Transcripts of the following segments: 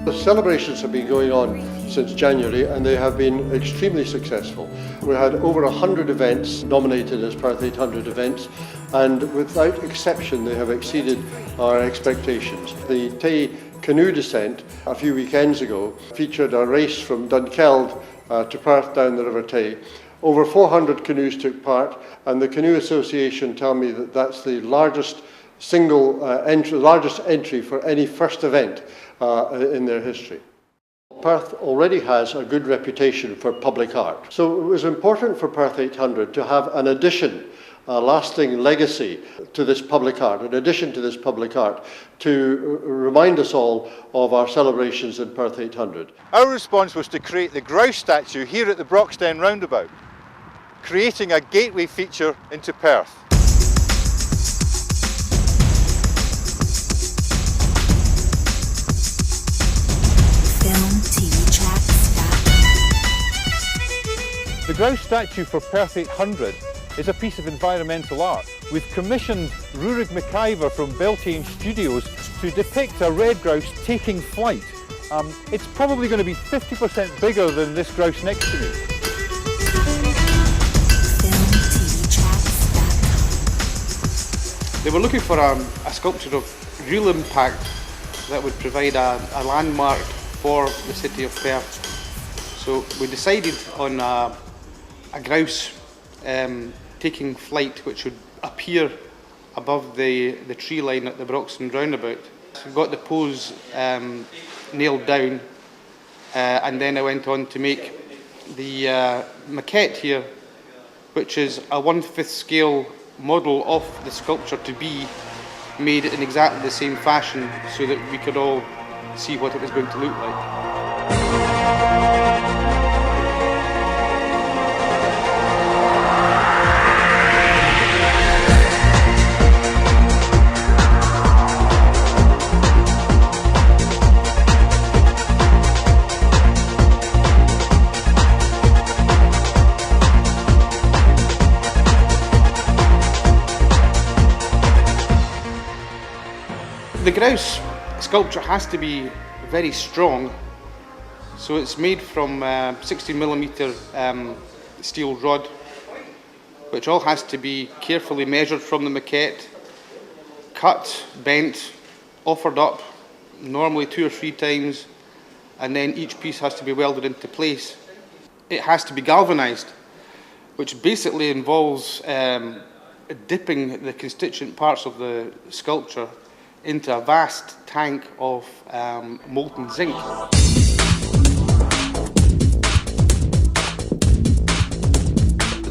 The celebrations have been going on since January and they have been extremely successful. We had over 100 events nominated as Perth800 events, and without exception they have exceeded our expectations. The Tay canoe descent a few weekends ago featured a race from Dunkeld to Perth down the River Tay. Over 400 canoes took part, and the Canoe Association tell me that that's the largest largest entry for any first event in their history. Perth already has a good reputation for public art, so it was important for Perth800 to have an addition, a lasting legacy to this public art, an addition to this public art, to remind us all of our celebrations in Perth800. Our response was to create the grouse statue here at the Broxden roundabout, creating a gateway feature into Perth. The grouse statue for Perth800 is a piece of environmental art. We've commissioned Rurik McIver from Perth800 Studios to depict a red grouse taking flight. It's probably going to be 50% bigger than this grouse next to me. They were looking for a sculpture of real impact that would provide a landmark for the city of Perth. So we decided on a grouse taking flight which would appear above the tree line at the Broxden roundabout. So we got the pose nailed down, and then I went on to make the maquette here, which is a 1/5 scale model of the sculpture to be made in exactly the same fashion so that we could all see what it was going to look like. The grouse sculpture has to be very strong, so it's made from 60mm steel rod, which all has to be carefully measured from the maquette, cut, bent, offered up, normally 2 or 3 times, and then each piece has to be welded into place. It has to be galvanised, which basically involves dipping the constituent parts of the sculpture into a vast tank of molten zinc.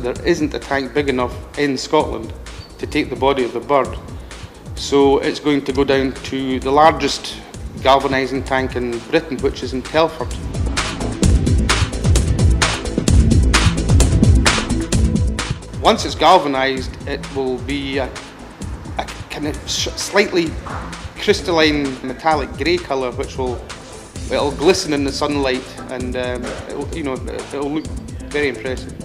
There isn't a tank big enough in Scotland to take the body of the bird, so it's going to go down to the largest galvanising tank in Britain, which is in Telford. Once it's galvanised, it will be a kind of slightly crystalline metallic grey colour, which it'll glisten in the sunlight, and it'll look very impressive.